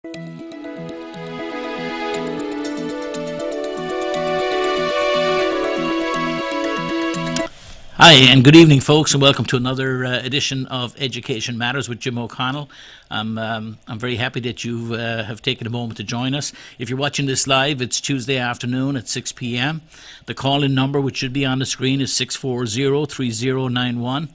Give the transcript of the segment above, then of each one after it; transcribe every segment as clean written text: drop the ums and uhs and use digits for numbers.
Hi, and good evening, folks, and welcome to another edition of Education Matters with Jim O'Connell. I'm very happy that you have taken a moment to join us. If you're watching this live, it's Tuesday afternoon at 6 p.m. The call-in number, which should be on the screen, is 640-3091.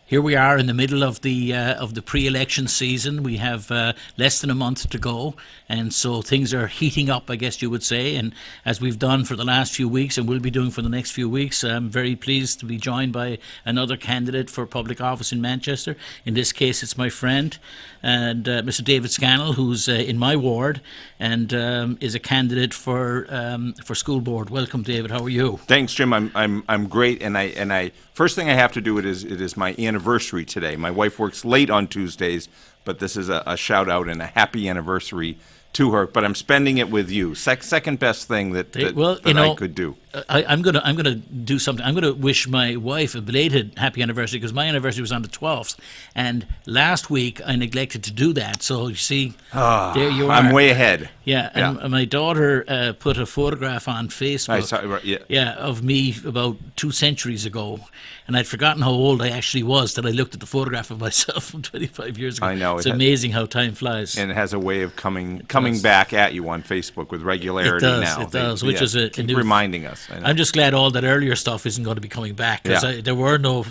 Here we are in the middle of the pre-election season. We have less than a month to go, and so things are heating up, I guess you would say. And as we've done for the last few weeks, and will be doing for the next few weeks, I'm very pleased to be joined by another candidate for public office in Manchester. In this case, it's my friend, and Mr. David Scannell, who's in my ward, and is a candidate for school board. Welcome, David. How are you? Thanks, Jim. I'm great, and I first thing I have to do it is my anniversary today. My wife works late on Tuesdays, but this is a shout out and a happy anniversary to her. But I'm spending it with you. Second best thing that I could do. I'm gonna do something. I'm gonna wish my wife a belated happy anniversary, because my anniversary was on the 12th, and last week I neglected to do that. So you see, there you are. I'm way ahead. Yeah, and my daughter put a photograph on Facebook, of me about 2 centuries ago, and I'd forgotten how old I actually was that I looked at the photograph of myself from 25 years ago. I know. It's amazing how time flies. And it has a way of coming back at you on Facebook with regularity now. It does, which is a new, reminding us. I'm just glad all that earlier stuff isn't going to be coming back, because there were no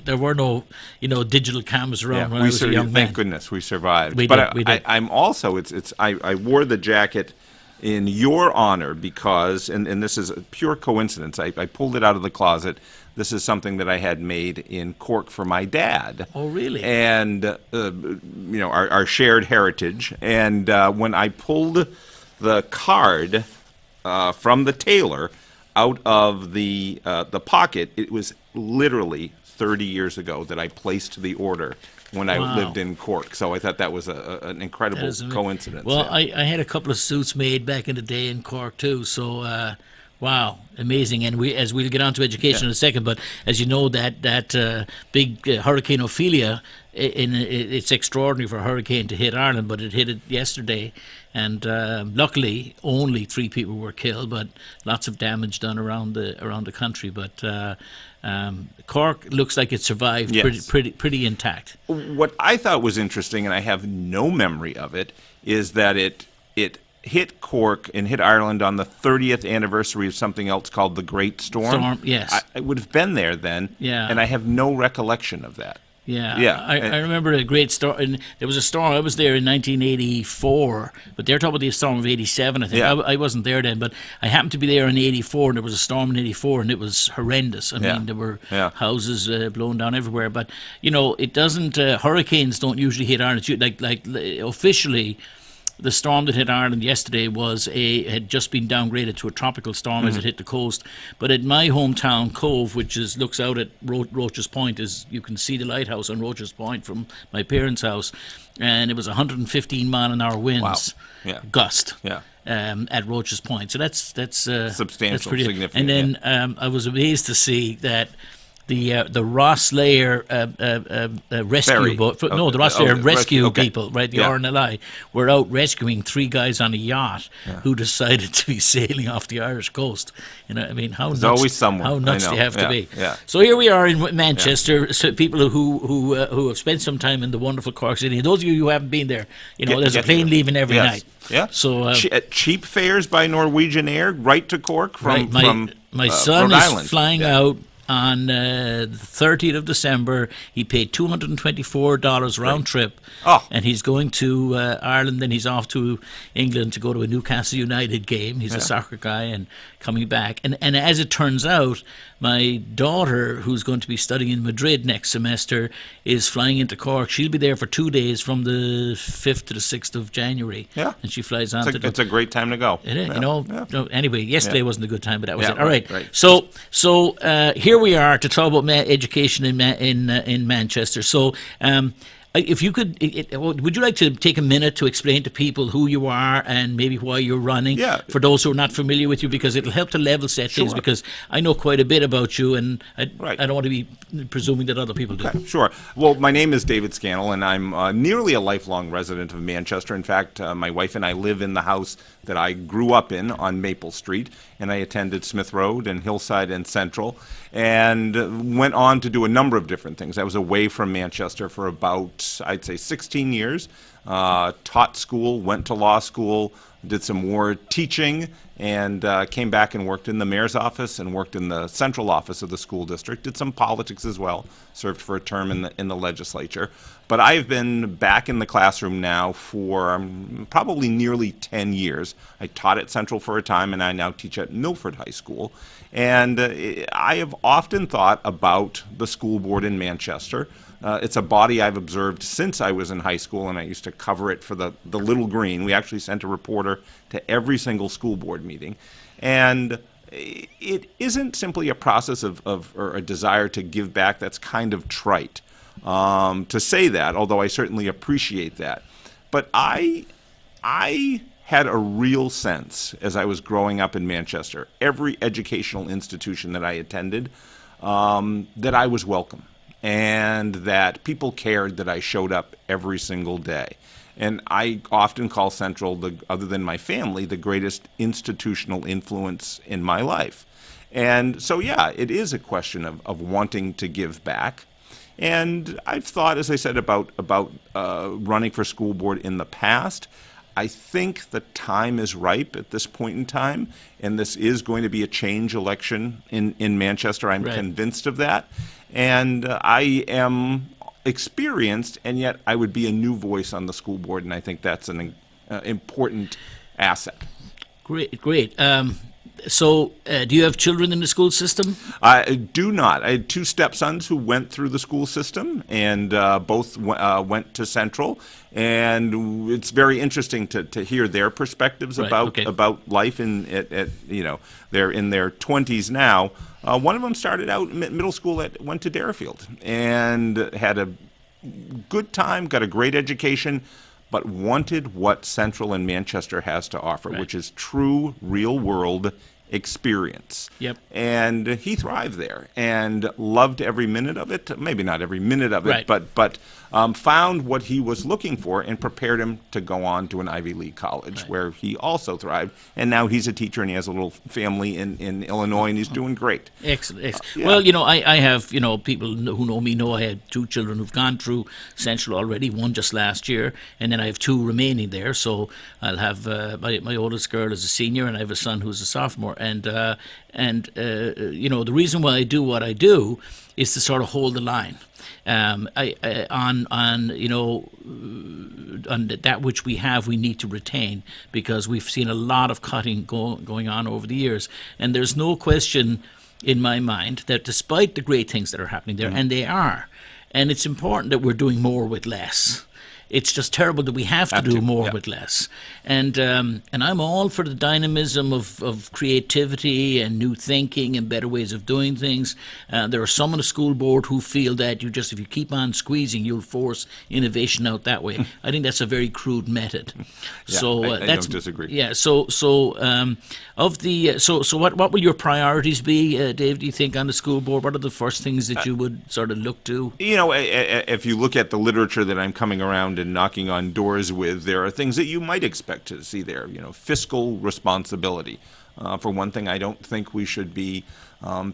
digital cameras around when I was a young man. Thank goodness we survived. We did. I'm also I wore the jacket in your honor because, and this is a pure coincidence, I pulled it out of the closet. This is something that I had made in Cork for my dad. Oh, really? And our shared heritage. And when I pulled the card from the tailor out of the pocket, it was literally 30 years ago that I placed the order when I lived in Cork. So I thought that was an incredible coincidence. Well, I had a couple of suits made back in the day in Cork too. So wow, amazing. And as we'll get on to education in a second, but as you know, that big Hurricane Ophelia, it's extraordinary for a hurricane to hit Ireland, but it hit it yesterday. And luckily, only 3 people were killed, but lots of damage done around the country. But Cork looks like it survived pretty intact. What I thought was interesting, and I have no memory of it, is that it hit Cork and hit Ireland on the 30th anniversary of something else called the Great Storm. Yes. I would have been there then, and I have no recollection of that. I remember a great storm. And there was a storm. I was there in 1984, but they're talking about the storm of 87. I think I wasn't there then, but I happened to be there in 84, and there was a storm in 84, and it was horrendous. I mean, there were houses blown down everywhere. But it doesn't. Hurricanes don't usually hit Ireland. Like officially, the storm that hit Ireland yesterday had just been downgraded to a tropical storm as it hit the coast. But at my hometown, Cove, which looks out at Roach's Point, you can see the lighthouse on Roach's Point from my parents' house, and it was 115 mile an hour winds, gust. At Roach's Point. So that's substantial, that's pretty significant. And then I was amazed to see that the Rosslare rescue boat. The Rosslare rescue people, right? The RNLI were out rescuing 3 guys on a yacht who decided to be sailing off the Irish coast. I mean, how nuts? Always someone. How nuts they have to be. Yeah. So here we are in Manchester. So people who have spent some time in the wonderful Cork City. And those of you who haven't been there, there's a plane leaving every night. Yeah. So cheap fares by Norwegian Air right to Cork from my son Rhode is Island. flying out on the 30th of December. He paid $224 round trip, and he's going to Ireland, then he's off to England to go to a Newcastle United game. He's a soccer guy, and coming back. And as it turns out, my daughter, who's going to be studying in Madrid next semester, is flying into Cork. She'll be there for 2 days from the 5th to the 6th of January. Yeah. And she flies on it's a great time to go. It is, Anyway, yesterday wasn't a good time, but that was it. All right. So here we are to talk about education in Manchester. So If you could, would you like to take a minute to explain to people who you are and maybe why you're running? Yeah. For those who are not familiar with you, because it'll help to level set things. Sure. Because I know quite a bit about you, and Right. I don't want to be presuming that other people do. Okay, sure. Well, my name is David Scannell, and I'm nearly a lifelong resident of Manchester. In fact, my wife and I live in the house that I grew up in on Maple Street, and I attended Smith Road and Hillside and Central, and went on to do a number of different things. I was away from Manchester for about, I'd say, 16 years. Taught school, went to law school, did some more teaching, and came back and worked in the mayor's office and worked in the central office of the school district. Did some politics as well. Served for a term in the legislature. But I've been back in the classroom now for probably nearly 10 years. I taught at Central for a time, and I now teach at Milford High School. And I have often thought about the school board in Manchester. It's a body I've observed since I was in high school, and I used to cover it for the Little Green. We actually sent a reporter to every single school board meeting. And it isn't simply a process or a desire to give back. That's kind of trite to say that, although I certainly appreciate that. But I had a real sense as I was growing up in Manchester, every educational institution that I attended, that I was welcome, and that people cared that I showed up every single day. And I often call Central, other than my family, the greatest institutional influence in my life. And so, yeah, it is a question of wanting to give back. And I've thought, as I said, about running for school board in the past. I think the time is ripe at this point in time, and this is going to be a change election in Manchester. I'm Right. convinced of that. And I am experienced, and yet I would be a new voice on the school board, and I think that's an important asset. Great, great. So, do you have children in the school system? I do not. I had two stepsons who went through the school system, and both went to Central. And it's very interesting to hear their perspectives Right, about okay. about life. They're in their 20s now. One of them started out middle school went to Darafield and had a good time, got a great education, but wanted what Central and Manchester has to offer, Right. which is true real-world experience. Yep. And he thrived there and loved every minute of it. Maybe not every minute of it, Right. but found what he was looking for and prepared him to go on to an Ivy League college where he also thrived. And now he's a teacher and he has a little family in Illinois and he's doing great. Excellent. Excellent. Yeah. Well, I have, people who know me know I had two children who've gone through Central already, one just last year, and then I have two remaining there. So I'll have my oldest girl is a senior, and I have a son who's a sophomore. And the reason why I do what I do is to sort of hold the line. On that which we have, we need to retain, because we've seen a lot of cutting going on over the years, and there's no question in my mind that despite the great things that are happening there, and they are, and it's important that we're doing more with less. It's just terrible that we have to do more with less. And I'm all for the dynamism of creativity and new thinking and better ways of doing things. There are some on the school board who feel that if you keep on squeezing, you'll force innovation out that way. I think that's a very crude method. Yeah, So I that's don't disagree. Yeah. So what will your priorities be, Dave? Do you think on the school board? What are the first things that you would sort of look to? If you look at the literature that I'm coming around and knocking on doors with, there are things that you might expect to see there. Fiscal responsibility. For one thing, I don't think we should be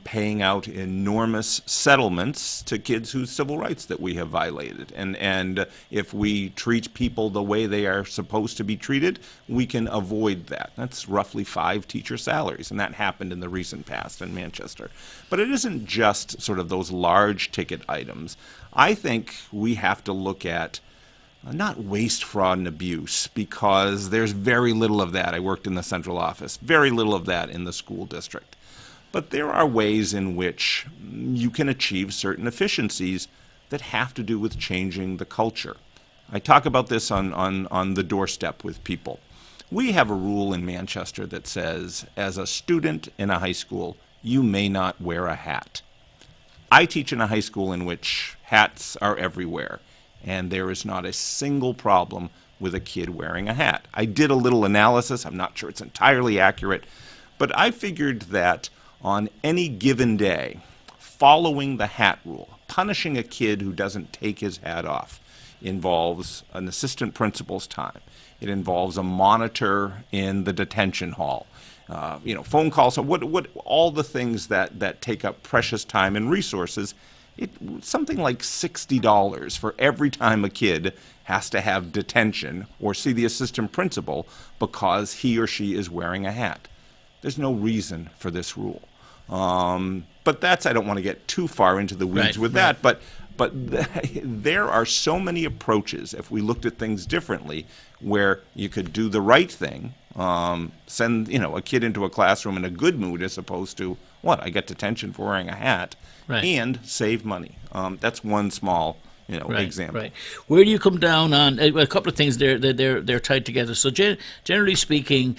paying out enormous settlements to kids whose civil rights that we have violated. And if we treat people the way they are supposed to be treated, we can avoid that. That's roughly 5 teacher salaries, and that happened in the recent past in Manchester. But it isn't just sort of those large ticket items. I think we have to look at not waste, fraud, and abuse, because there's very little of that. I worked in the central office. Very little of that in the school district. But there are ways in which you can achieve certain efficiencies that have to do with changing the culture. I talk about this on the doorstep with people. We have a rule in Manchester that says, as a student in a high school, you may not wear a hat. I teach in a high school in which hats are everywhere. and there is not a single problem with a kid wearing a hat. I did a little analysis. I'm not sure it's entirely accurate, but I figured that on any given day, following the hat rule, punishing a kid who doesn't take his hat off, involves an assistant principal's time. It involves a monitor in the detention hall. Phone calls, what all the things that take up precious time and resources. Something like $60 for every time a kid has to have detention or see the assistant principal because he or she is wearing a hat. There's no reason for this rule. But I don't want to get too far into the weeds with that, but there are so many approaches, if we looked at things differently, where you could do the right thing, send a kid into a classroom in a good mood as opposed to, I get detention for wearing a hat, and save money. That's one small example. Right. Where do you come down on a couple of things? They're tied together. So generally speaking,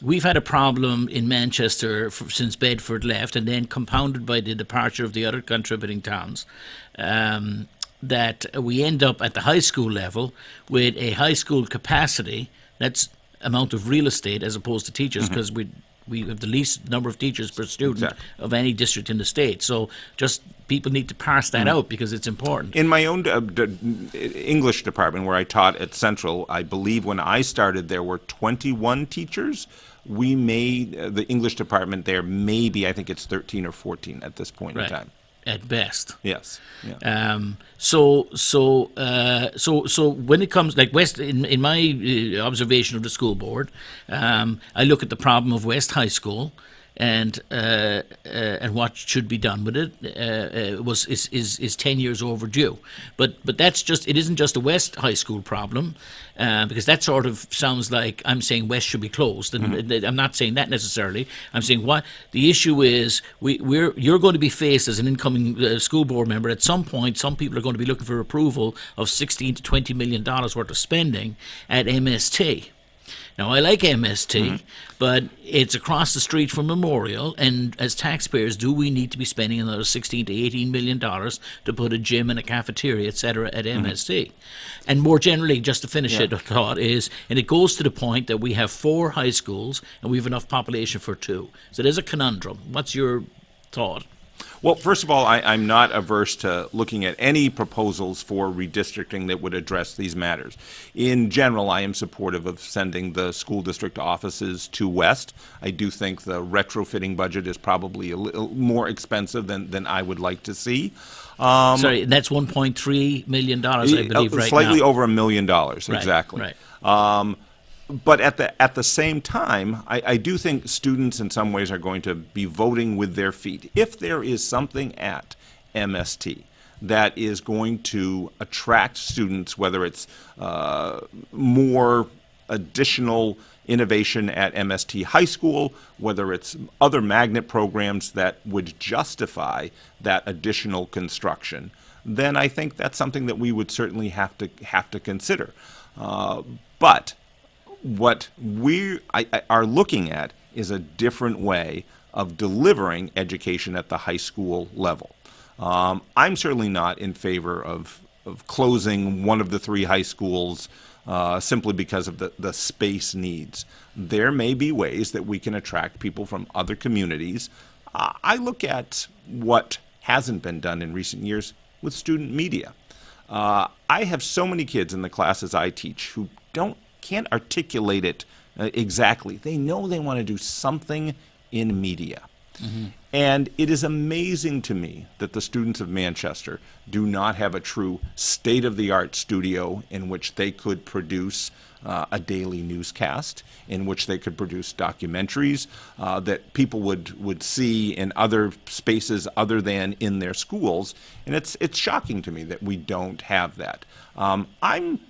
we've had a problem in Manchester since Bedford left, and then compounded by the departure of the other contributing towns. That we end up at the high school level with a high school capacity, that's amount of real estate as opposed to teachers, because we have the least number of teachers per student of any district in the state. So just people need to parse that out because it's important. In my own English department where I taught at Central, I believe when I started there were 21 teachers. We made the English department there maybe, I think it's 13 or 14 at this point in time. At best. Yes. Yeah. So when it comes, like West, in my observation of the school board, I look at the problem of West High School and what should be done with it is 10 years overdue. But it isn't just a West High School problem, because that sort of sounds like I'm saying West should be closed, and I'm not saying that necessarily. I'm saying what the issue is. You're going to be faced as an incoming school board member at some point. Some people are going to be looking for approval of $16 to $20 million worth of spending at MST. Now, I like MST, but it's across the street from Memorial, and as taxpayers, do we need to be spending another $16 to $18 million to put a gym and a cafeteria, etc., at MST? And more generally, just to finish it, a thought is, and it goes to the point that we have 4 high schools and we have enough population for 2. So there's a conundrum. What's your thought? Well, first of all, I'm not averse to looking at any proposals for redistricting that would address these matters. In general, I am supportive of sending the school district offices to West. I do think the retrofitting budget is probably a little more expensive than I would like to see. Sorry, that's $1.3 million, I believe, right slightly now. over $1 million, exactly. Right. But at the same time, I do think students in some ways are going to be voting with their feet. If there is something at MST that is going to attract students, whether it's more additional innovation at MST High School, whether it's other magnet programs that would justify that additional construction, then I think that's something that we would certainly have to consider. But what we are looking at is a different way of delivering education at the high school level. I'm certainly not in favor of closing one of the 3 high schools simply because of the space needs. There may be ways that we can attract people from other communities. I look at what hasn't been done in recent years with student media. I have so many kids in the classes I teach who can't articulate it exactly. They know they want to do something in media. And it is amazing to me that the students of Manchester do not have a true state-of-the-art studio in which they could produce a daily newscast, in which they could produce documentaries that people would see in other spaces other than in their schools. And it's shocking to me that we don't have that. I'm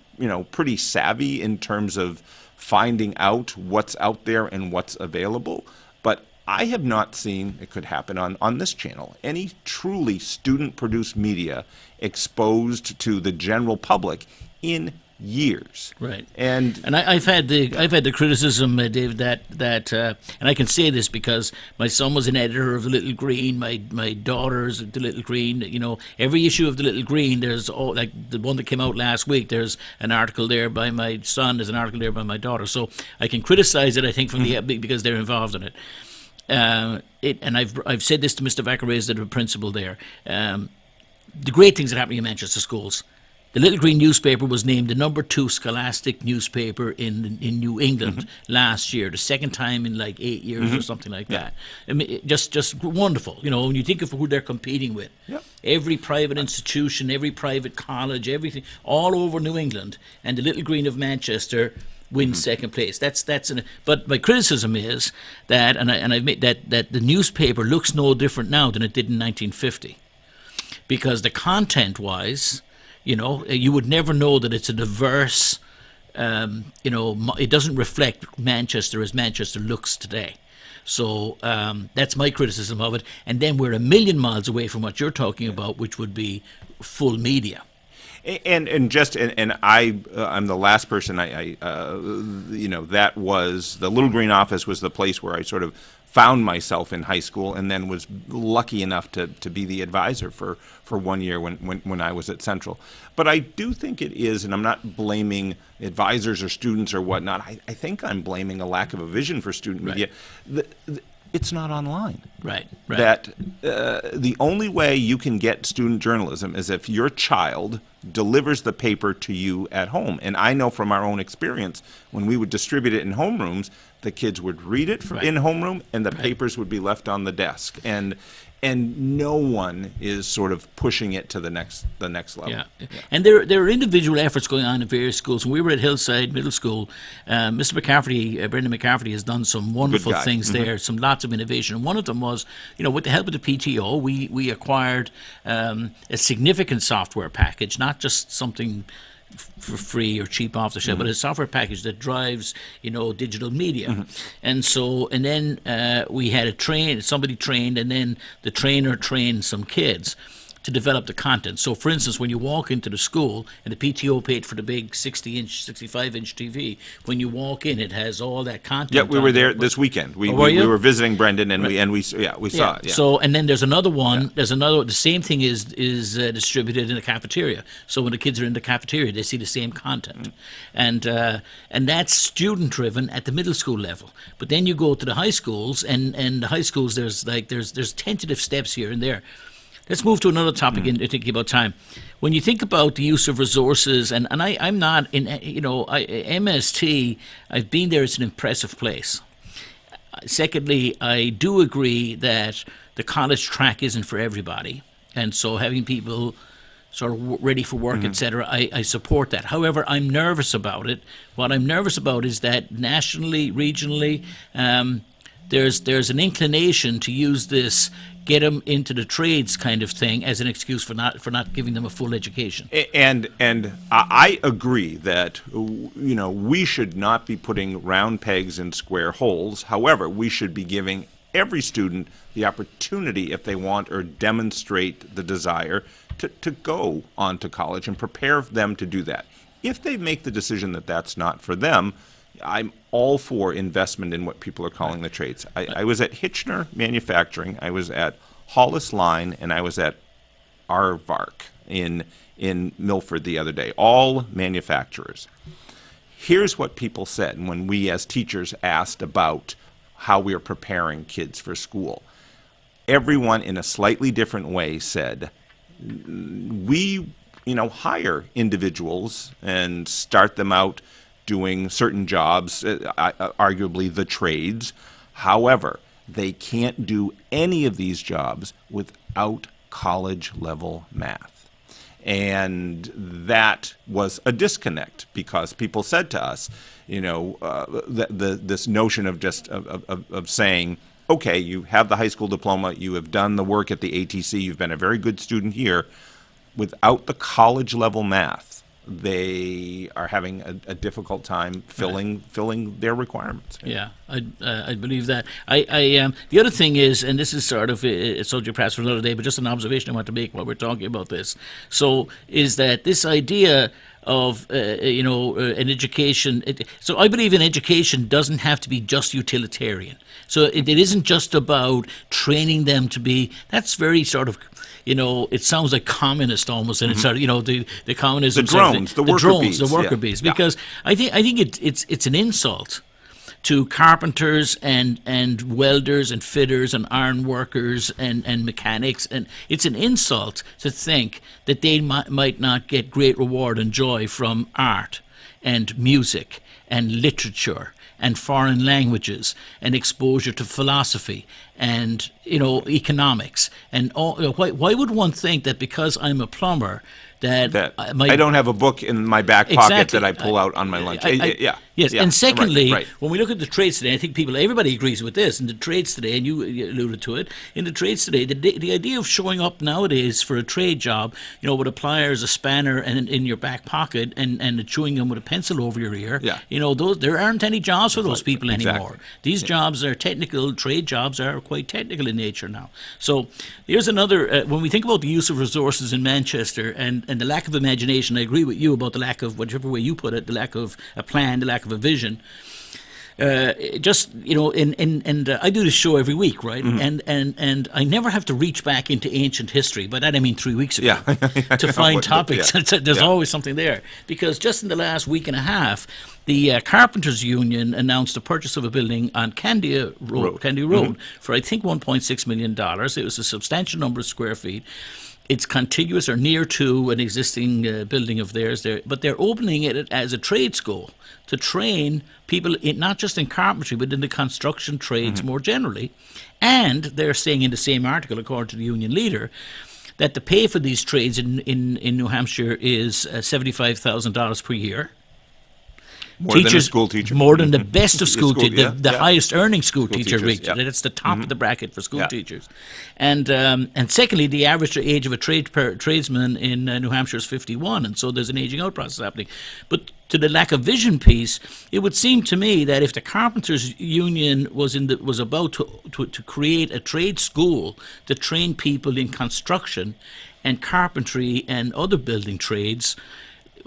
pretty savvy in terms of finding out what's out there and what's available, but I have not seen, it could happen on this channel, any truly student-produced media exposed to the general public in years. Right. And I've had the criticism, Dave, that and I can say this because my son was an editor of the Little Green, my daughter's the Little Green. You know, every issue of the Little Green, there's like the one that came out last week. There's an article there by my son. There's an article there by my daughter. So I can criticize it, I think, from the because they're involved in it. And I've said this to Mr. Vaccarese, the principal there. The great things that happen in Manchester schools. The Little Green newspaper was named the number 2 scholastic newspaper in New England last year, the second time in like 8 years or something like that. I mean, just wonderful. You know, when you think of who they're competing with, every private institution, every private college, everything, all over New England, and the Little Green of Manchester wins second place. But my criticism is that, and I admit that the newspaper looks no different now than it did in 1950, because the content-wise. You know, you would never know that it's a diverse, it doesn't reflect Manchester as Manchester looks today. So that's my criticism of it. And then we're a million miles away from what you're talking about, which would be full media. And I'm the last person that was the Little Green office was the place where I sort of found myself in high school, and then was lucky enough to be the advisor for 1 year when I was at Central. But I do think it is, and I'm not blaming advisors or students or whatnot. I think I'm blaming a lack of a vision for student media. It's not online. Right. That the only way you can get student journalism is if your child delivers the paper to you at home. And I know from our own experience, when we would distribute it in homerooms, the kids would read it in homeroom, and the papers would be left on the desk. And no one is sort of pushing it to the next level. Yeah. And there are individual efforts going on in various schools. When we were at Hillside Middle School, Mr. McCafferty, Brendan McCafferty, has done some wonderful things there, lots of innovation. And one of them was, with the help of the PTO, we acquired a significant software package, not just something for free or cheap off the shelf, but a software package that drives, digital media. And then we had somebody trained, and then the trainer trained some kids to develop the content. So, for instance, when you walk into the school, and the PTO paid for the big 60-inch, 65-inch TV, when you walk in, it has all that content. Yeah, we were there this weekend. We were visiting Brendan, and we saw it. Yeah. So, and then there's another one. Yeah. There's another. The same thing is distributed in the cafeteria. So when the kids are in the cafeteria, they see the same content, and that's student driven at the middle school level. But then you go to the high schools, and the high schools there's tentative steps here and there. Let's move to another topic in thinking about time. When you think about the use of resources, and I'm not in, MST, I've been there, it's an impressive place. Secondly, I do agree that the college track isn't for everybody. And so having people sort of ready for work, etc., I support that. However, I'm nervous about it. What I'm nervous about is that nationally, regionally, there's an inclination to use this get them into the trades kind of thing as an excuse for not giving them a full education. And I agree that we should not be putting round pegs in square holes. However, we should be giving every student the opportunity, if they want or demonstrate the desire, to go on to college and prepare them to do that. If they make the decision that that's not for them, I'm all for investment in what people are calling the trades. I was at Hitchner Manufacturing, I was at Hollis Line, and I was at Aardvark in Milford the other day, all manufacturers. Here's what people said when we as teachers asked about how we are preparing kids for school. Everyone in a slightly different way said, we hire individuals and start them out doing certain jobs, arguably the trades. However, they can't do any of these jobs without college-level math. And that was a disconnect because people said to us, this notion of just of saying, okay, you have the high school diploma, you have done the work at the ATC, you've been a very good student here. Without the college-level math, they are having a difficult time filling their requirements. Yeah, I believe that. The other thing is, and this is sort of a subject perhaps for another day, but just an observation I want to make while we're talking about this. So, is that this idea of an education. So I believe in education doesn't have to be just utilitarian. So it isn't just about training them to be. That's very sort of. It sounds like communist almost, and it's sort of, the communism, the drones, the worker bees, the worker bees. Because I think it's an insult to carpenters and welders and fitters and iron workers and mechanics, and it's an insult to think that they might not get great reward and joy from art and music and literature and foreign languages and exposure to philosophy and economics and all. Why would one think that because I'm a plumber that I don't have a book in my back pocket that I pull out on my lunch? Yes, and secondly, right. when we look at the trades today, I think everybody agrees with this. In the trades today, and you alluded to it, in the trades today, the idea of showing up nowadays for a trade job, with a pliers, a spanner, and in your back pocket, and chewing gum with a pencil over your ear, there aren't any jobs for those people anymore. Exactly. These jobs are technical. Trade jobs are quite technical in nature now. So here's another. When we think about the use of resources in Manchester and the lack of imagination, I agree with you about the lack of, whichever way you put it, the lack of a plan, the lack of a vision. I do this show every week, right? And I never have to reach back into ancient history. By that I mean 3 weeks ago to find topics. There's always something there, because just in the last week and a half, the Carpenters Union announced the purchase of a building on Candia Road for I think $1.6 million. It was a substantial number of square feet. It's contiguous or near to an existing building of theirs there, but they're opening it as a trade school to train people not just in carpentry but in the construction trades more generally. And they're saying in the same article, according to the union leader, that the pay for these trades in New Hampshire is $75,000 per year. More than a school teacher. More than the best of school teachers, the highest earning school teacher teachers, reaches. That's the top of the bracket for school teachers. And secondly, the average age of a tradesman in New Hampshire is 51, and so there's an aging out process happening. But to the lack of vision piece, it would seem to me that if the Carpenters Union was about to create a trade school to train people in construction and carpentry and other building trades,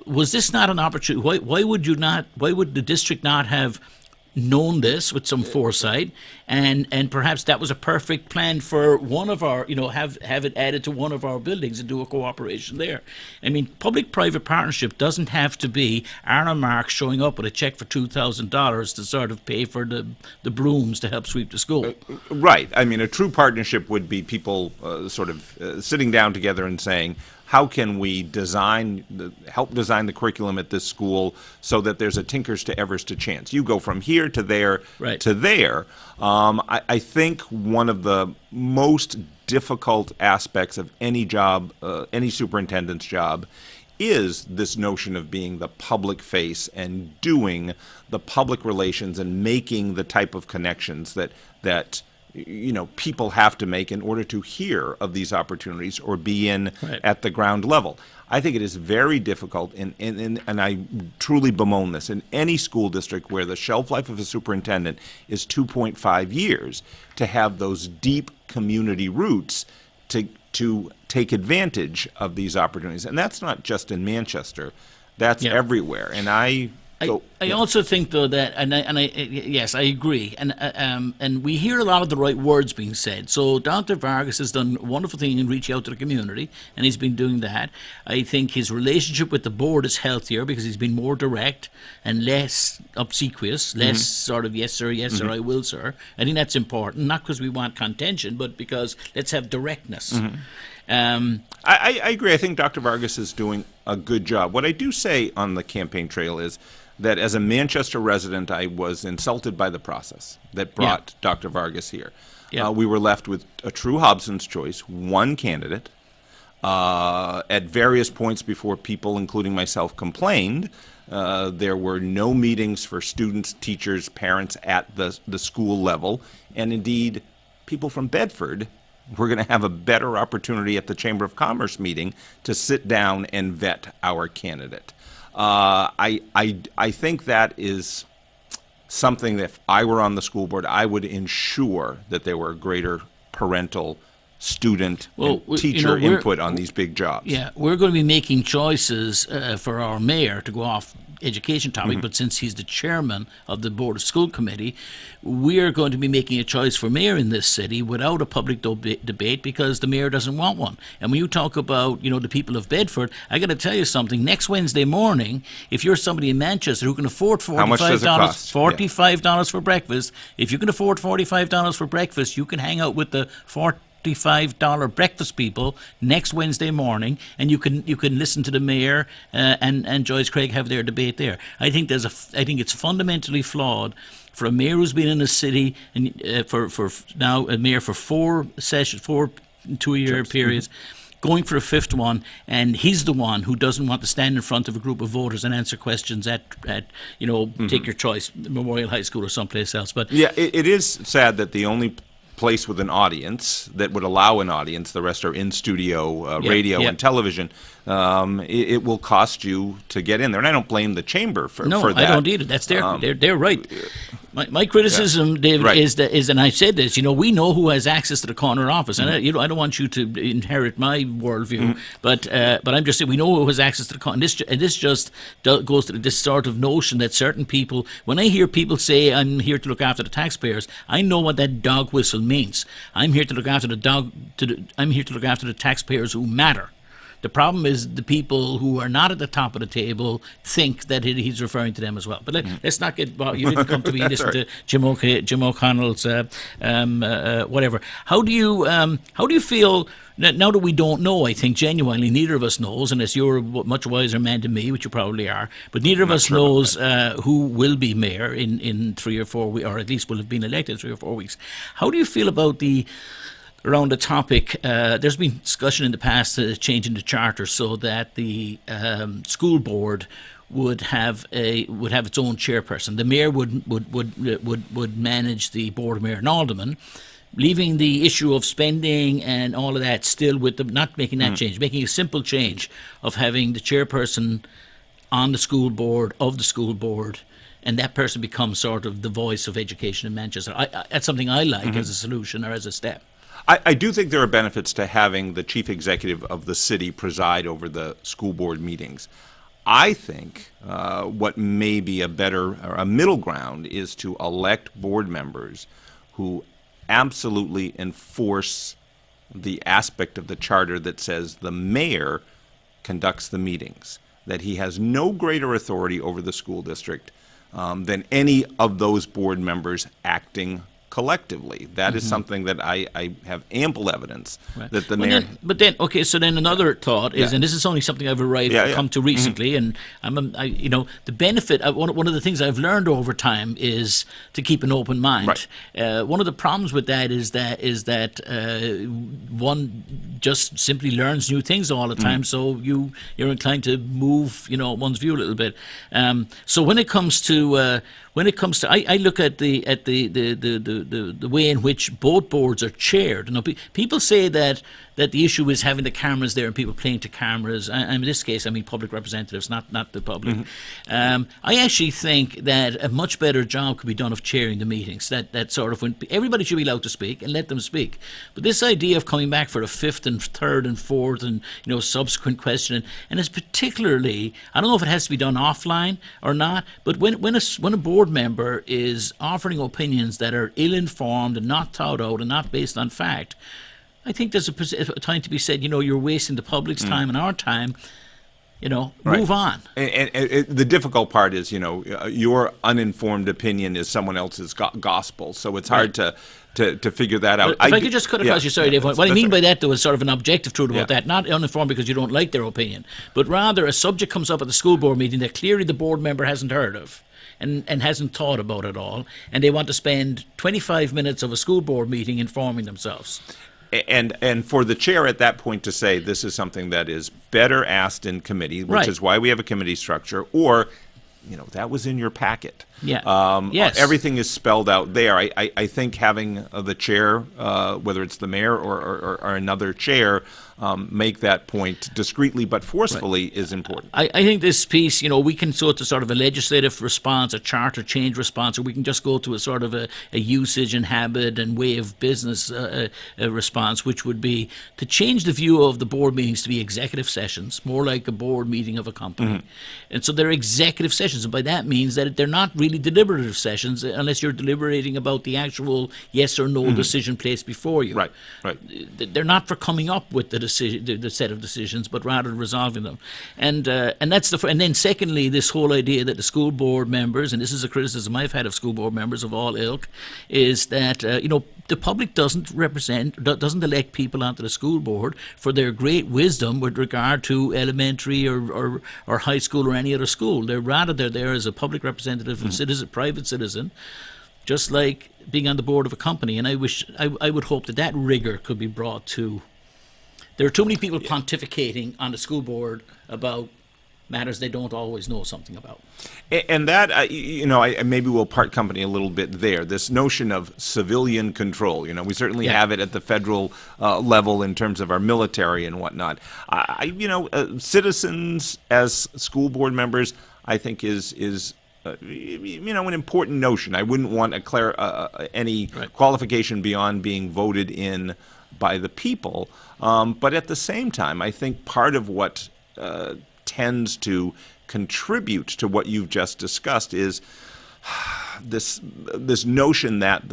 was this not an opportunity? Why would the district not have known this with some foresight, and perhaps that was a perfect plan for one of our, have it added to one of our buildings and do a cooperation there. I mean, public-private partnership doesn't have to be Aaron Marks showing up with a check for $2,000 to sort of pay for the brooms to help sweep the school. Right. I mean, a true partnership would be people sitting down together and saying, how can we help design the curriculum at this school so that there's a Tinkers to Everest chance? You go from here to there to there. I think one of the most difficult aspects of any job, any superintendent's job, is this notion of being the public face and doing the public relations and making the type of connections that people have to make in order to hear of these opportunities or be in at the ground level. I think it is very difficult, and I truly bemoan this, in any school district where the shelf life of a superintendent is 2.5 years, to have those deep community roots to take advantage of these opportunities. And that's not just in Manchester. That's everywhere. And I also think, though, that yes, I agree, and we hear a lot of the right words being said. So Dr. Vargas has done a wonderful thing in reaching out to the community, and he's been doing that. I think his relationship with the board is healthier because he's been more direct and less obsequious, less sort of yes sir, I will sir. I think that's important, not because we want contention, but because let's have directness. I agree. I think Dr. Vargas is doing a good job. What I do say on the campaign trail is that as a Manchester resident, I was insulted by the process that brought Dr. Vargas here. We were left with a true Hobson's choice, one candidate. At various points before people, including myself, complained, there were no meetings for students, teachers, parents at the school level. And indeed, people from Bedford were going to have a better opportunity at the Chamber of Commerce meeting to sit down and vet our candidate. I think that is something that if I were on the school board, I would ensure that there were greater parental student Well, and teacher we're- input on these big jobs. Yeah, we're going to be making choices for our mayor to go off education topic, but since he's the chairman of the Board of School Committee, we are going to be making a choice for mayor in this city without a public debate because the mayor doesn't want one. And when you talk about, the people of Bedford, I got to tell you something. Next Wednesday morning, if you're somebody in Manchester who can afford $45, How much does it cost? $45 for breakfast, if you can afford $45 for breakfast, you can hang out with the $45 breakfast people next Wednesday morning, and you can listen to the mayor and Joyce Craig have their debate there. I think it's fundamentally flawed for a mayor who's been in the city and for now a mayor for four 2-year periods. Going for a fifth one, and he's the one who doesn't want to stand in front of a group of voters and answer questions at take your choice, Memorial High School or someplace else. But Yeah, it is sad that the only place with an audience that would allow an audience, the rest are in studio radio and television. It will cost you to get in there, and I don't blame the chamber for no, that. I don't either. That's they're right. My criticism, David, Right. is, and I said this. We know who has access to the corner office, and I don't want you to inherit my worldview, but I'm just saying we know who has access to the corner. And this just goes to this sort of notion that certain people. When I hear people say, "I'm here to look after the taxpayers," I know what that dog whistle means. I'm here to look after I'm here to look after the taxpayers who matter. The problem is the people who are not at the top of the table think that he's referring to them as well. But let's not get. You didn't come to me listen to Jim O'Connell's whatever. How do you feel now that we don't know? I think genuinely neither of us knows, unless you're a much wiser man than me, which you probably are. But neither of us knows who will be mayor in 3 or 4 weeks, or at least will have been elected in 3 or 4 weeks. How do you feel about around the topic? There's been discussion in the past changing the charter so that the school board would have its own chairperson. The mayor would manage the board of mayor and aldermen, leaving the issue of spending and all of that still with them, not making that change, making a simple change of having the chairperson on the school board of the school board. And that person becomes sort of the voice of education in Manchester. That's something I like as a solution or as a step. I do think there are benefits to having the chief executive of the city preside over the school board meetings. I think what may be a better or a middle ground is to elect board members who absolutely enforce the aspect of the charter that says the mayor conducts the meetings, that he has no greater authority over the school district than any of those board members acting collectively. That is something that I have ample evidence that the mayor. So then another thought is, and this is only something I've come to recently, and the benefit. One of the things I've learned over time is to keep an open mind. Right. One of the problems with that is that one just simply learns new things all the time, so you're inclined to move one's view a little bit. So when it comes to I look at the way in which both boards are chaired. People say that the issue is having the cameras there and people playing to cameras. And in this case, I mean public representatives, not the public. I actually think that a much better job could be done of chairing the meetings. That sort of when everybody should be allowed to speak and let them speak. But this idea of coming back for a fifth and third and fourth and subsequent question, and it's particularly, I don't know if it has to be done offline or not, but when a board member is offering opinions that are ill-informed and not thought out and not based on fact, I think there's a time to be said, you're wasting the public's time and our time. Move on. And the difficult part is, your uninformed opinion is someone else's gospel. So it's hard to figure that out. But if I could just cut across you, sorry, Dave. What I mean by that, though, is sort of an objective truth about Yeah. that. Not uninformed because you don't like their opinion, but rather a subject comes up at the school board meeting that clearly the board member hasn't heard of. And hasn't thought about it all, and they want to spend 25 minutes of a school board meeting informing themselves. And for the chair at that point to say this is something that is better asked in committee, which Right. is why we have a committee structure, or that was in your packet. Yeah. Yes. Yes. Everything is spelled out there. I think having the chair, whether it's the mayor or another chair, make that point discreetly but forcefully is important. I think this piece, we can go to sort of a legislative response, a charter change response, or we can just go to a sort of a usage and habit and way of business a response, which would be to change the view of the board meetings to be executive sessions, more like a board meeting of a company. And so they're executive sessions, and by that means that they're not really deliberative sessions unless you're deliberating about the actual yes or no decision placed before you. Right. They're not for coming up with the decision, the set of decisions, but rather resolving them. And that's and then secondly, this whole idea that the school board members, and this is a criticism I've had of school board members of all ilk, is that the public doesn't elect people onto the school board for their great wisdom with regard to elementary or high school or any other school. They're there as a public representative, citizen, private citizen, just like being on the board of a company. And I would hope that rigor could be brought to. There are too many people pontificating on the school board about matters they don't always know something about. And that, I maybe we'll part company a little bit there. This notion of civilian control, we certainly have it at the federal level in terms of our military and whatnot. Citizens as school board members, I think is an important notion. I wouldn't want any qualification beyond being voted in by the people. But at the same time, I think part of what tends to contribute to what you've just discussed is this notion that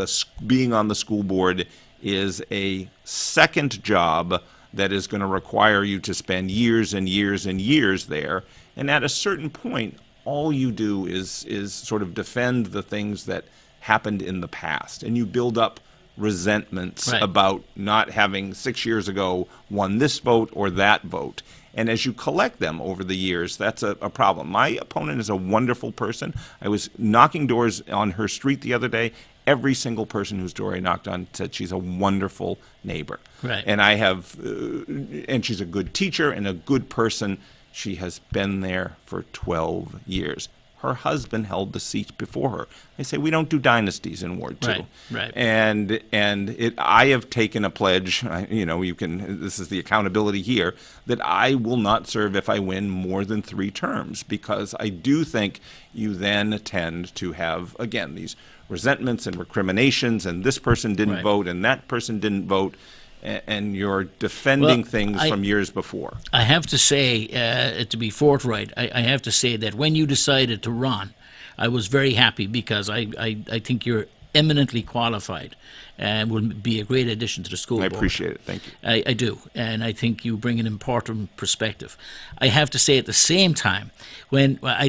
being on the school board is a second job that is going to require you to spend years and years and years there. And at a certain point, all you do is sort of defend the things that happened in the past, and you build up resentments about not having 6 years ago won this vote or that vote. And as you collect them over the years, that's a problem. My opponent is a wonderful person. I was knocking doors on her street the other day. Every single person whose door I knocked on said she's a wonderful neighbor. Right. And and she's a good teacher and a good person. She has been there for 12 years. Her husband held the seat before her. I say we don't do dynasties in Ward 2. Right. And I have taken a pledge. This is the accountability here, that I will not serve if I win more than 3 terms, because I do think you then tend to have, again, these resentments and recriminations, and this person didn't vote and that person didn't vote. And you're defending things from years before. I have to say, to be forthright, I have to say that when you decided to run, I was very happy, because I think you're eminently qualified and will be a great addition to the school board. I appreciate it. Thank you. I do, and I think you bring an important perspective. I have to say, at the same time, when I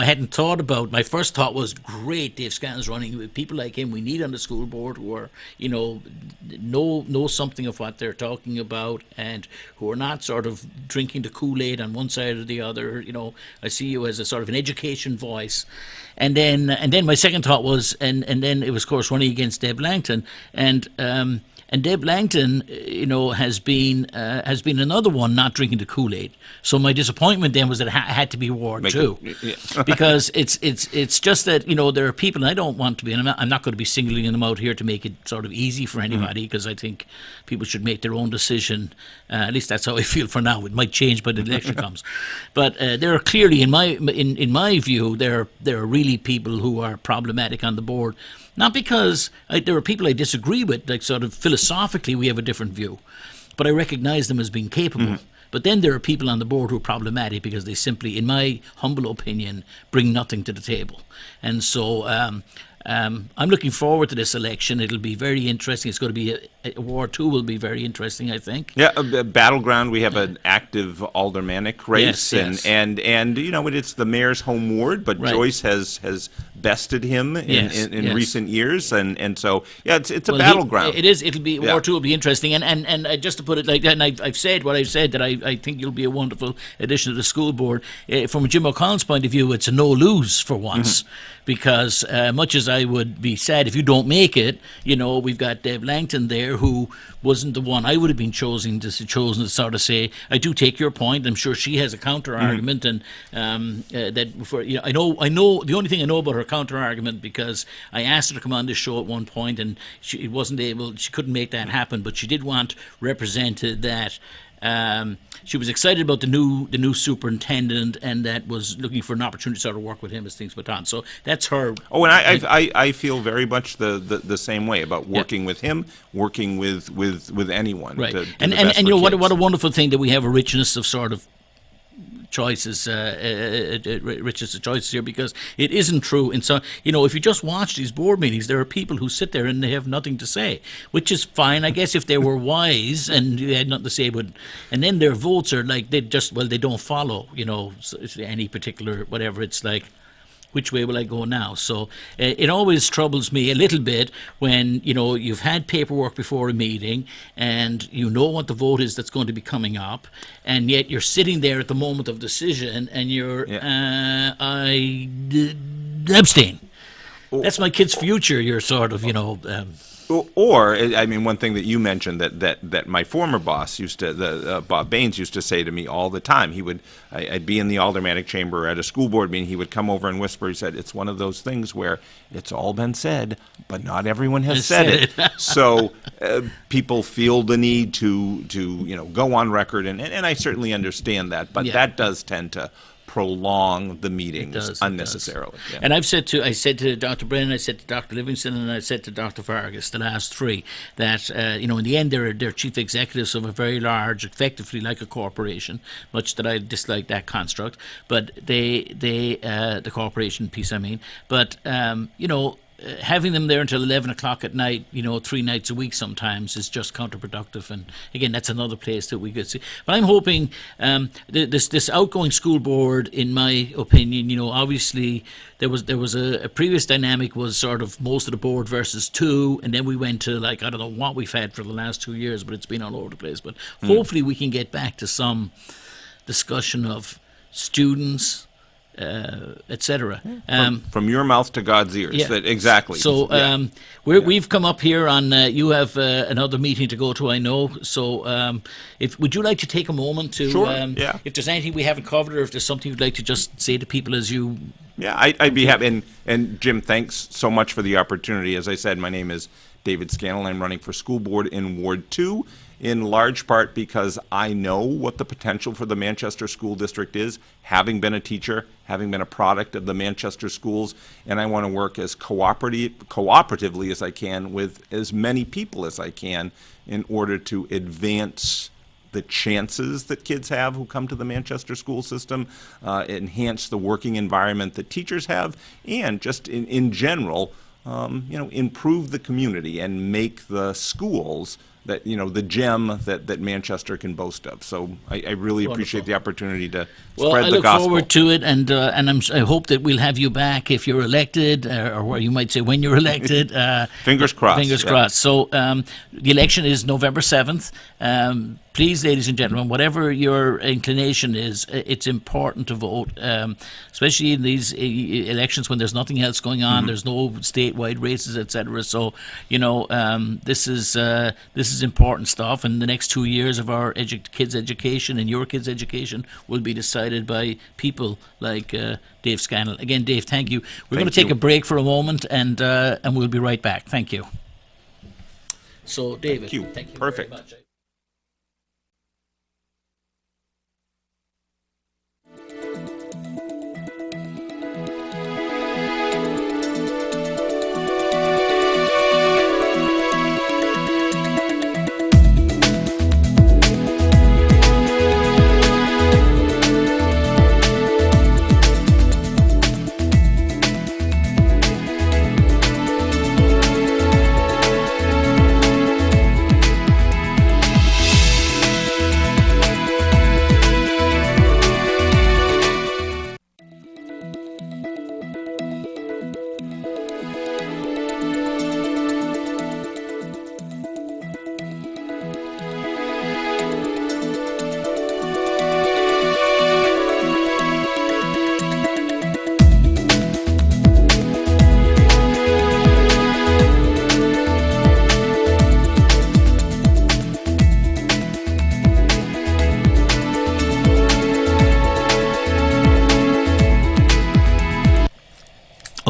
hadn't thought about. My first thought was, great, Dave Scannell's running. With people like him, we need on the school board who are, know something of what they're talking about, and who are not sort of drinking the Kool-Aid on one side or the other. I see you as a sort of an education voice. And then my second thought was, and then it was, of course, running against Deb Langton, and Deb Langton, has been another one not drinking the Kool-Aid. So my disappointment then was that it had to be Ward 2, because it's just that there are people, and I don't want to be, and I'm not going to be singling them out here to make it sort of easy for anybody, because I think people should make their own decision. At least that's how I feel for now. It might change by the election comes, but there are clearly, in my view, there are really people who are problematic on the board. Not because there are people I disagree with, like sort of philosophically we have a different view, but I recognize them as being capable. But then there are people on the board who are problematic because they simply, in my humble opinion, bring nothing to the table. And so I'm looking forward to this election. It'll be very interesting. It's going to be Ward 2 will be very interesting, I think. Yeah, Battleground, we have an active aldermanic race, yes. and it's the mayor's home ward, but Joyce has bested him in recent years, and so it's a battleground. It'll be Ward 2 will be interesting, and just to put it like that, and I've said what I've said, that I think you'll be a wonderful addition to the school board. From Jim O'Connell's point of view, it's a no-lose for once, because much as I would be sad if you don't make it, we've got Deb Langton there, who wasn't the one I would have been chosen to sort of say, I do take your point. I'm sure she has a counter argument, and that for I know the only thing I know about her counter argument because I asked her to come on this show at one point, and she couldn't make that happen, but she did want represented that. She was excited about the new superintendent, and that was looking for an opportunity to sort of work with him as things went on. So that's her. Oh, and I feel very much the same way about working with him, working with anyone. Right, to do and the best and for what kids. a wonderful thing that we have a richness of sort of choices, richness of choices here, because it isn't true. And so, if you just watch these board meetings, there are people who sit there and they have nothing to say, which is fine, I guess, if they were wise and they had nothing to say. But and then their votes are like they don't follow, any particular whatever. It's like, which way will I go now? So it always troubles me a little bit when, you've had paperwork before a meeting and you know what the vote is that's going to be coming up, and yet you're sitting there at the moment of decision and you're, abstain. That's my kid's future. You're sort of, Or, I mean, one thing that you mentioned that my former boss used to, Bob Baines used to say to me all the time. I'd be in the aldermanic chamber at a school board meeting. He would come over and whisper. He said, "It's one of those things where it's all been said, but not everyone has said it." So people feel the need to go on record, and I certainly understand that. But that does tend to prolong the meetings unnecessarily. Yeah. And I said to Dr. Brennan, I said to Dr. Livingston, and I said to Dr. Vargas, the last three, that in the end they're chief executives of a very large, effectively like a corporation. Much that I dislike that construct, but they the corporation piece, I mean, but having them there until 11 o'clock at night, 3 nights a week sometimes is just counterproductive. And again, that's another place that we could see. But I'm hoping this outgoing school board, in my opinion, obviously there was a previous dynamic was sort of most of the board versus two, and then we went to I don't know what we've had for the last 2 years, but it's been all over the place. But hopefully we can get back to some discussion of students, etc. From your mouth to God's ears. Yeah. Exactly. So we've come up here on. You have another meeting to go to, I know. So would you like to take a moment to? Sure. If there's anything we haven't covered, or if there's something you'd like to just say to people as you. Yeah, I'd be happy. And Jim, thanks so much for the opportunity. As I said, my name is David Scannell. I'm running for school board in Ward 2. In large part because I know what the potential for the Manchester School District is, having been a teacher, having been a product of the Manchester schools, and I want to work as cooperatively as I can with as many people as I can in order to advance the chances that kids have who come to the Manchester school system, enhance the working environment that teachers have, and just in general, improve the community and make the schools that the gem that Manchester can boast of. So I really appreciate the opportunity to spread I the look gospel. forward to it, and I hope that we'll have you back if you're elected, or you might say when you're elected. Fingers crossed. Fingers crossed. So the election is November 7th. Please, ladies and gentlemen, whatever your inclination is, it's important to vote, especially in these elections when there's nothing else going on. There's no statewide races, etc. So, this is important stuff. And the next 2 years of our kids' education and your kids' education will be decided by people like Dave Scannell. Again, Dave, thank you. We're going to take a break for a moment, and we'll be right back. Thank you. So, David, thank you Perfect. very much.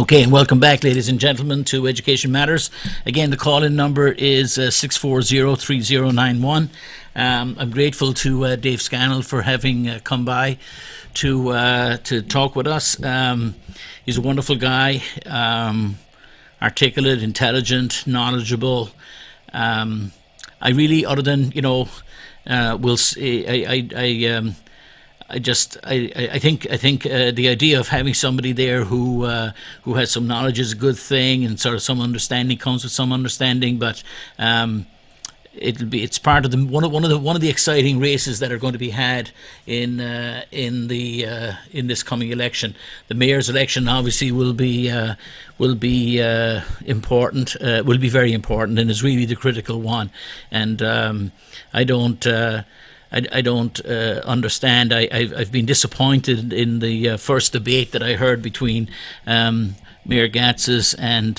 Okay, and welcome back, ladies and gentlemen, to Education Matters. Again, the call-in number is 640-3091. I'm grateful to Dave Scannell for having come by to talk with us. He's a wonderful guy, articulate, intelligent, knowledgeable. I really, other than, will say, I think the idea of having somebody there who has some knowledge is a good thing, and sort of some understanding comes with some understanding. But it's part of one of the exciting races that are going to be had in this coming election. The mayor's election obviously will be important, will be very important, and is really the critical one. And I don't understand. I've been disappointed in the first debate that I heard between Mayor Gatsas and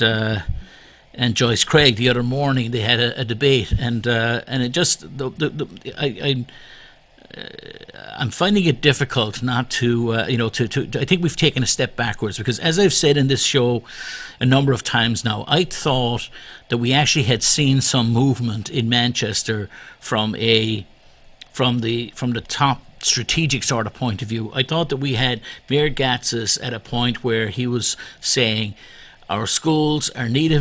Joyce Craig the other morning. They had a debate, and it just I'm finding it difficult not to I think we've taken a step backwards, because as I've said in this show a number of times now, I thought that we actually had seen some movement in Manchester from the top strategic sort of point of view. I thought that we had Mayor Gatsas at a point where he was saying our schools are in need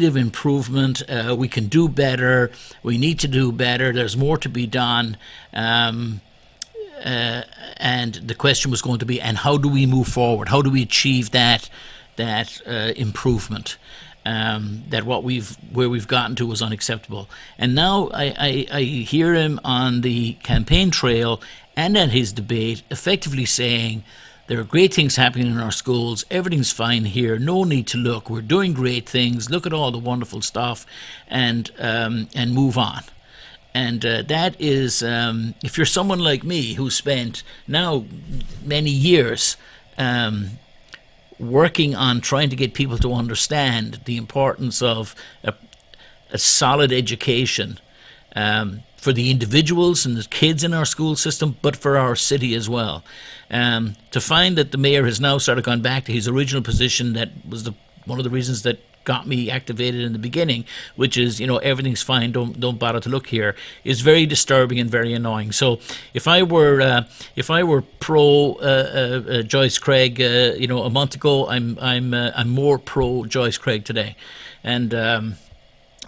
of improvement. We can do better. We need to do better. There's more to be done. And the question was going to be, and how do we move forward? How do we achieve that improvement? That where we've gotten to was unacceptable. And now I hear him on the campaign trail and at his debate effectively saying there are great things happening in our schools, everything's fine here, no need to look, we're doing great things, look at all the wonderful stuff, and move on. And that is, if you're someone like me who spent now many years working on trying to get people to understand the importance of a solid education for the individuals and the kids in our school system, but for our city as well. To find that the mayor has now sort of gone back to his original position, that was one of the reasons that got me activated in the beginning, which is, everything's fine, don't bother to look here, is very disturbing and very annoying. So if I were pro Joyce Craig, a month ago, I'm more pro Joyce Craig today, and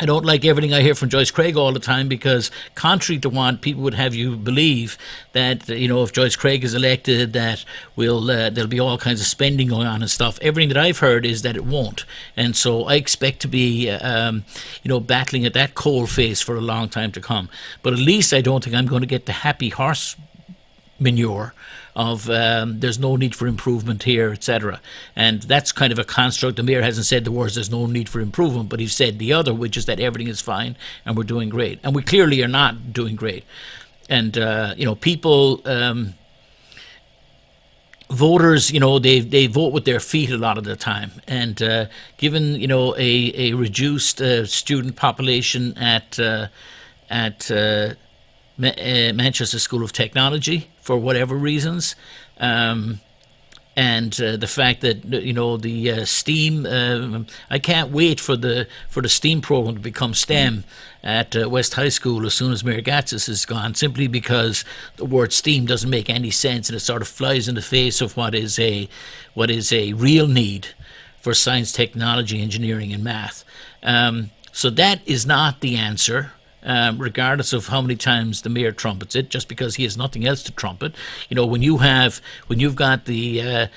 I don't like everything I hear from Joyce Craig all the time, because contrary to what people would have you believe, that if Joyce Craig is elected, that there'll be all kinds of spending going on and stuff. Everything that I've heard is that it won't, and so I expect to be battling at that coal face for a long time to come. But at least I don't think I'm going to get the happy horse manure of there's no need for improvement here, etc. And that's kind of a construct. The mayor hasn't said the words there's no need for improvement, but he's said the other, which is that everything is fine and we're doing great. And we clearly are not doing great. And people, voters, they vote with their feet a lot of the time. And given a reduced student population at Manchester School of Technology, for whatever reasons, and the fact that the STEAM, I can't wait for the STEAM program to become STEM at West High School as soon as Mayor Gatsas is gone, simply because the word STEAM doesn't make any sense, and it sort of flies in the face of what is a real need for science, technology, engineering, and math. So that is not the answer. Regardless of how many times the mayor trumpets it, just because he has nothing else to trumpet. When you've got the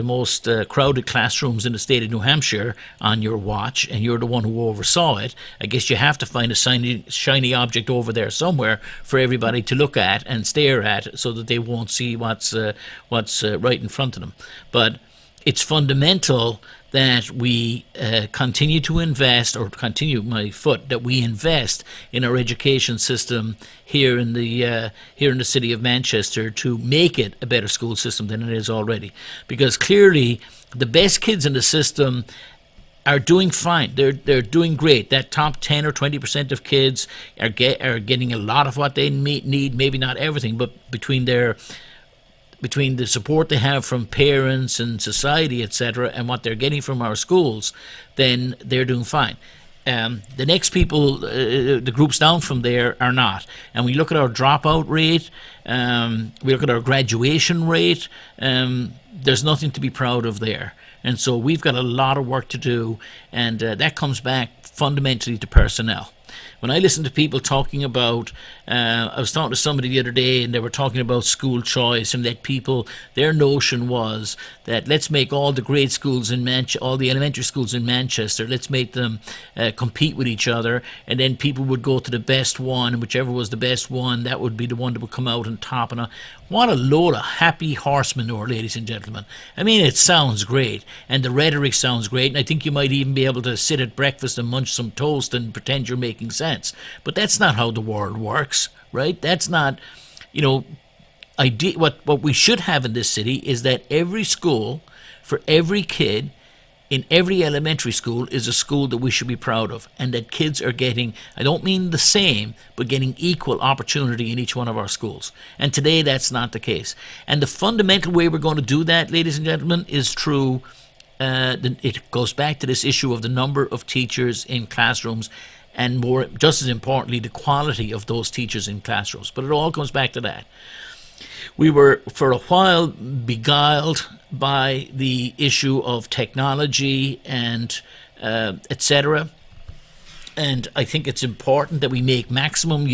most crowded classrooms in the state of New Hampshire on your watch, and you're the one who oversaw it, I guess you have to find a shiny object over there somewhere for everybody to look at and stare at, so that they won't see what's right in front of them. But it's fundamental that we continue to invest, or that we invest in our education system here in the city of Manchester, to make it a better school system than it is already. Because clearly, the best kids in the system are doing fine. They're doing great. That top 10 or 20% of kids are getting a lot of what they need. Maybe not everything, but between their between the support they have from parents and society, etc., and what they're getting from our schools, then they're doing fine. The next people, the groups down from there, are not. And we look at our dropout rate, we look at our graduation rate, there's nothing to be proud of there. And so we've got a lot of work to do, and that comes back fundamentally to personnel. When I listen to people talking about, I was talking to somebody the other day, and they were talking about school choice, and that people, their notion was that let's make all the grade schools in all the elementary schools in Manchester, let's make them compete with each other, and then people would go to the best one, and whichever was the best one, that would be the one that would come out on top. And what a load of happy horse manure, ladies and gentlemen. I mean, it sounds great, and the rhetoric sounds great, and I think you might even be able to sit at breakfast and munch some toast and pretend you're making sense. But that's not how the world works, right? That's not, what we should have in this city is that every school, for every kid, in every elementary school is a school that we should be proud of, and that kids are getting, I don't mean the same, but getting equal opportunity in each one of our schools. And today that's not the case. And the fundamental way we're going to do that, ladies and gentlemen, is through, it goes back to this issue of the number of teachers in classrooms, and more, just as importantly, the quality of those teachers in classrooms. But it all comes back to that. We were, for a while, beguiled by the issue of technology and etc. And I think it's important that we make maximum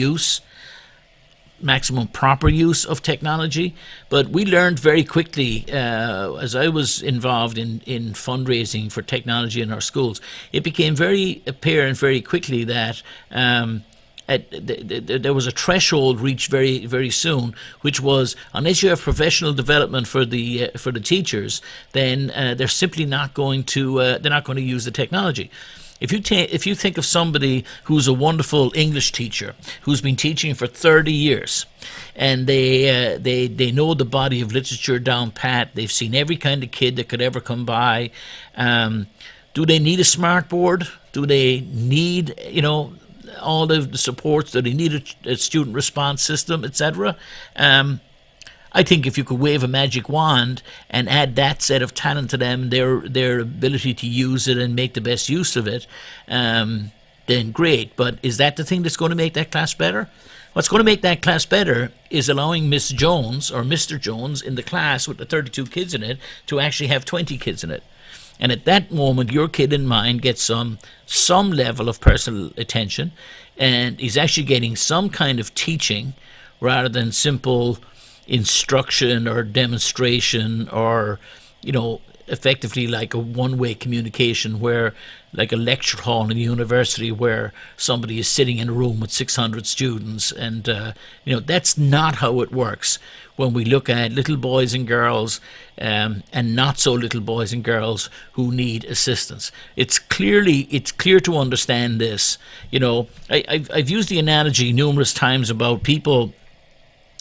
proper use of technology. But we learned very quickly, as I was involved in fundraising for technology in our schools, it became very apparent very quickly that there was a threshold reached very, very soon, which was unless you have professional development for the teachers, then they're simply not going to use the technology. If you think of somebody who's a wonderful English teacher who's been teaching for 30 years, and they know the body of literature down pat, they've seen every kind of kid that could ever come by. Do they need a smart board? Do they need all the supports? Do they need a student response system, etc.? I think if you could wave a magic wand and add that set of talent to them, their ability to use it and make the best use of it, then great. But is that the thing that's going to make that class better? What's going to make that class better is allowing Miss Jones or Mr. Jones in the class with the 32 kids in it to actually have 20 kids in it. And at that moment, your kid and mine gets some level of personal attention, and he's actually getting some kind of teaching rather than simple instruction or demonstration or, effectively like a one-way communication where, like a lecture hall in a university where somebody is sitting in a room with 600 students. And, that's not how it works when we look at little boys and girls and not so little boys and girls who need assistance. It's clear to understand this. I've used the analogy numerous times about people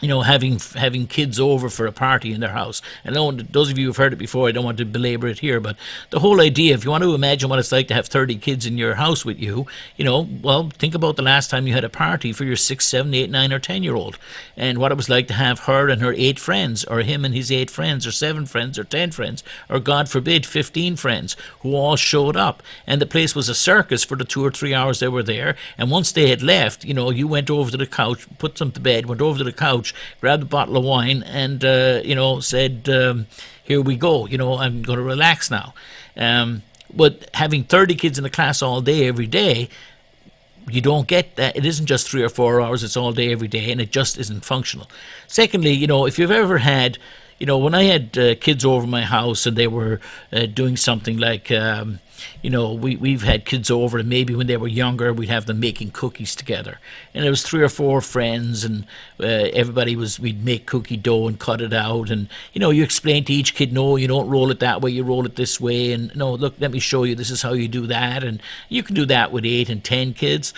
having kids over for a party in their house. And those of you who've heard it before, I don't want to belabor it here, but the whole idea, if you want to imagine what it's like to have 30 kids in your house with you, well, think about the last time you had a party for your 6, 7, 8, 9, or 10-year-old, and what it was like to have her and her 8 friends, or him and his 8 friends, or 7 friends, or 10 friends, or God forbid, 15 friends, who all showed up. And the place was a circus for the 2 or 3 hours they were there. And once they had left, you went over to the couch, put them to bed, went over to the couch, grabbed a bottle of wine, and said, here we go, I'm going to relax now. But having 30 kids in the class all day every day, you don't get that. It isn't just 3 or 4 hours, it's all day every day, and it just isn't functional. Secondly, if you've ever had, when I had kids over my house and they were doing something like we've had kids over, and maybe when they were younger, we'd have them making cookies together. And there was 3 or 4 friends, and we'd make cookie dough and cut it out. And, you explain to each kid, no, you don't roll it that way, you roll it this way. And no, look, let me show you, this is how you do that. And you can do that with 8 and 10 kids.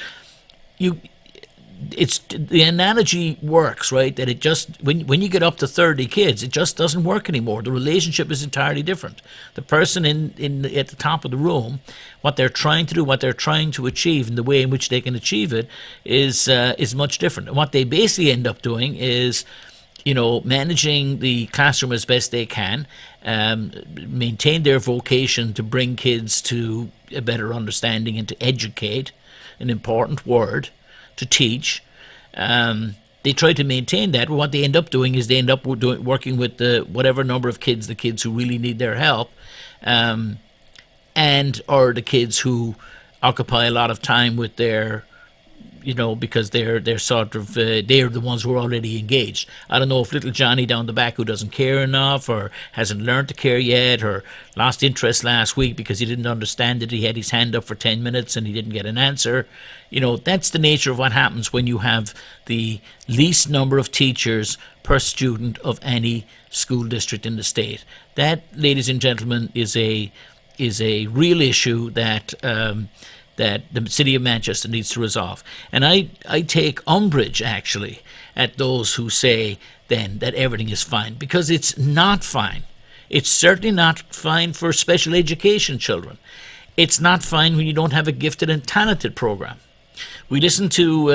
The analogy works, right? That it just, when you get up to 30 kids, it just doesn't work anymore. The relationship is entirely different. The person at the top of the room, what they're trying to do, what they're trying to achieve, and the way in which they can achieve it is much different. And what they basically end up doing is managing the classroom as best they can, maintain their vocation to bring kids to a better understanding and to educate, an important word, to teach. They try to maintain that. What they end up doing is they end up working with whatever number of kids, the kids who really need their help, and or the kids who occupy a lot of time with their, because they're sort of they're the ones who are already engaged. I don't know if little Johnny down the back who doesn't care enough or hasn't learned to care yet or lost interest last week because he didn't understand it. He had his hand up for 10 minutes and he didn't get an answer. That's the nature of what happens when you have the least number of teachers per student of any school district in the state. That, ladies and gentlemen, is a real issue that the City of Manchester needs to resolve. And I take umbrage, actually, at those who say then that everything is fine, because it's not fine. It's certainly not fine for special education children. It's not fine when you don't have a gifted and talented program. We listened to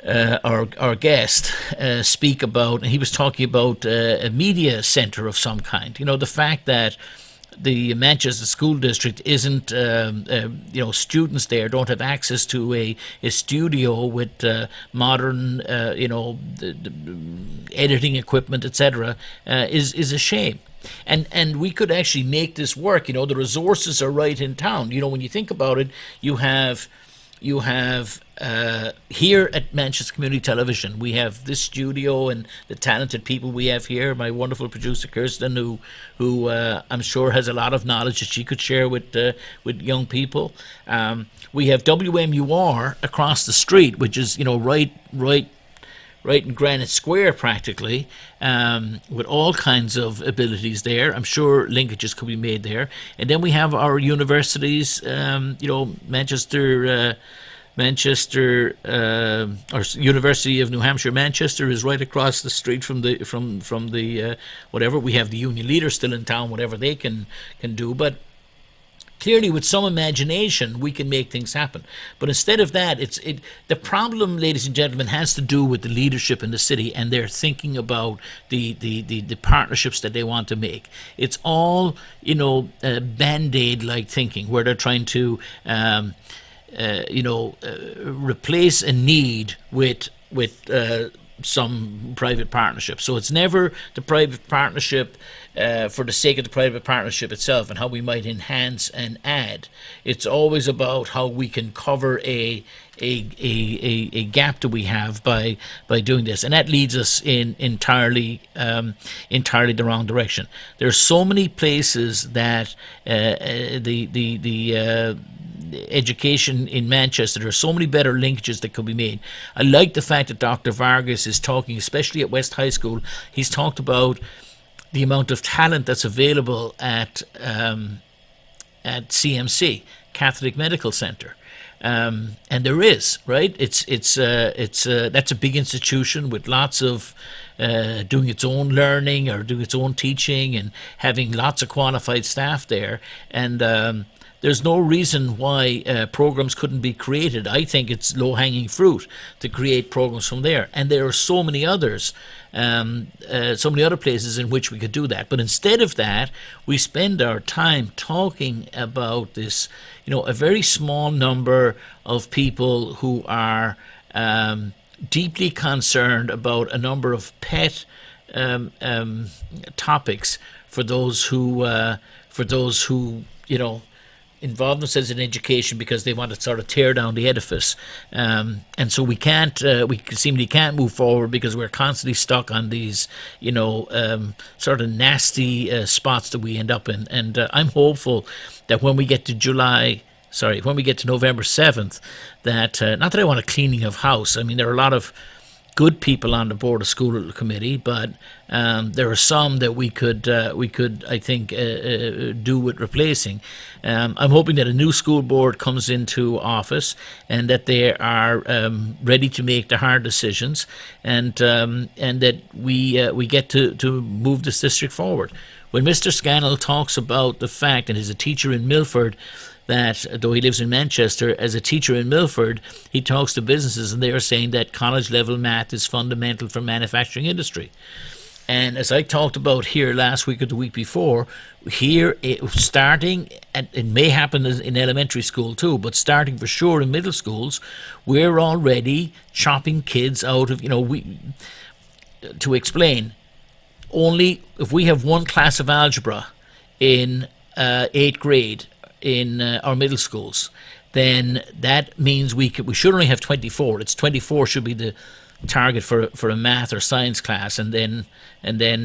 our guest speak about, and he was talking about a media centre of some kind. The fact that the Manchester School District isn't, students there don't have access to a studio with modern, the editing equipment, etc., is a shame. And we could actually make this work. The resources are right in town. When you think about it, you have here at Manchester Community Television, we have this studio and the talented people we have here. My wonderful producer Kirsten, who I'm sure has a lot of knowledge that she could share with young people. We have WMUR across the street, which is right in Granite Square practically, with all kinds of abilities there. I'm sure linkages could be made there. And then we have our universities, Manchester, or University of New Hampshire, Manchester is right across the street from the whatever. We have the Union Leaders still in town, whatever they can do. But clearly, with some imagination, we can make things happen. But instead of that, the problem, ladies and gentlemen, has to do with the leadership in the city and their thinking about the partnerships that they want to make. It's all Band-Aid like thinking, where they're trying to replace a need with some private partnership. So it's never the private partnership for the sake of the private partnership itself and how we might enhance and add. It's always about how we can cover a gap that we have by doing this, and that leads us in entirely the wrong direction. There are so many places that the education in Manchester, there are so many better linkages that could be made. I like the fact that Dr. Vargas is talking, especially at West High School, he's talked about the amount of talent that's available at CMC, Catholic Medical Center. And there is, right? It's that's a big institution with lots of doing its own learning or doing its own teaching and having lots of qualified staff there. And there's no reason why programs couldn't be created. I think it's low-hanging fruit to create programs from there. And there are so many others, so many other places in which we could do that. But instead of that, we spend our time talking about this, a very small number of people who are deeply concerned about a number of pet topics for those who involve themselves in education because they want to sort of tear down the edifice, and so we seemingly can't move forward because we're constantly stuck on these, sort of nasty spots that we end up in. And I'm hopeful that when we get to November 7th, that not that I want a cleaning of house. I mean, there are a lot of good people on the Board of School Committee, but there are some that we could I think do with replacing. I'm hoping that a new school board comes into office and that they are ready to make the hard decisions, and that we get to move this district forward. when Mr. Scannell talks about the fact, and he's a teacher in Milford, that though he lives in Manchester, as a teacher in Milford, he talks to businesses and they are saying that college level math is fundamental for manufacturing industry. And as I talked about here last week or the week before, here starting, and it may happen in elementary school too, but starting for sure in middle schools, we're already chopping kids out of, to explain, only if we have one class of algebra in 8th grade in our middle schools, then that means we should only have 24. It's 24 should be the target for a math or science class, and then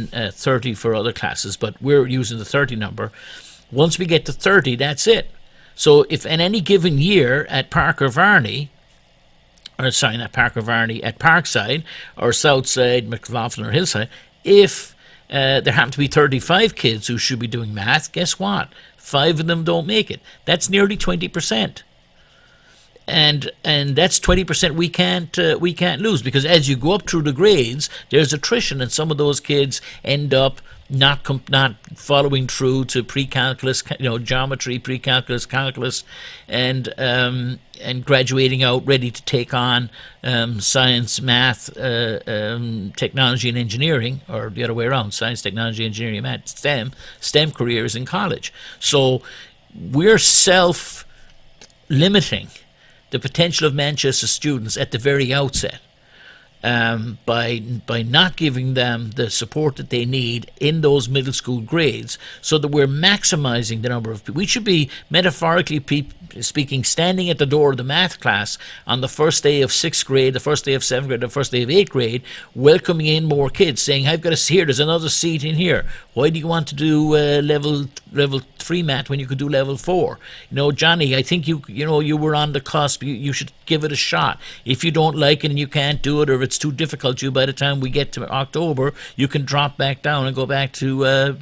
30 for other classes. But we're using the 30 number. Once we get to 30, that's it. So if in any given year at Parker-Varney, at Parkside or Southside, McLaughlin or Hillside, if there happen to be 35 kids who should be doing math, guess what? 5 of them don't make it. That's nearly 20%. And that's 20% we can't lose, because as you go up through the grades, there's attrition, and some of those kids end up not following through to pre-calculus, geometry, pre-calculus, calculus, and graduating out ready to take on science, math, technology, and engineering, or the other way around: science, technology, engineering, math, STEM careers in college. So we're self-limiting the potential of Manchester students at the very outset by not giving them the support that they need in those middle school grades, so that we're maximizing the number of people. We should be, metaphorically speaking, standing at the door of the math class on the first day of 6th grade, the first day of 7th grade, the first day of 8th grade, welcoming in more kids, saying, I've got a seat here, there's another seat in here. Why do you want to do level 3 math when you could do level 4? Johnny, I think you were on the cusp. You should give it a shot. If you don't like it and you can't do it, or if it's too difficult to you, by the time we get to October, you can drop back down and go back to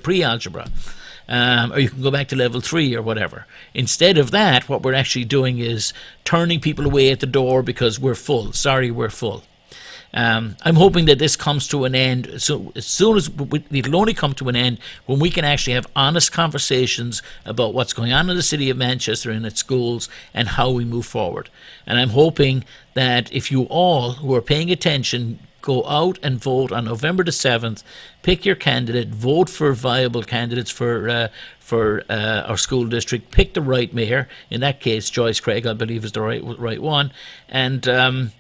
pre-algebra. Or you can go back to level 3 or whatever. Instead of that, what we're actually doing is turning people away at the door because we're full. Sorry, we're full. I'm hoping that this comes to an end. So as soon as it'll only come to an end when we can actually have honest conversations about what's going on in the city of Manchester and its schools and how we move forward. And I'm hoping that if you all who are paying attention go out and vote on November the 7th, pick your candidate, vote for viable candidates for our school district, pick the right mayor. In that case, Joyce Craig, I believe, is the right one, and we'll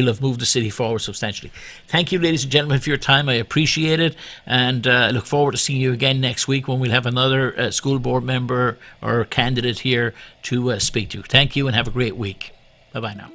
have moved the city forward substantially. Thank you, ladies and gentlemen, for your time. I appreciate it, and I look forward to seeing you again next week when we'll have another school board member or candidate here to speak to. Thank you, and have a great week. Bye-bye now.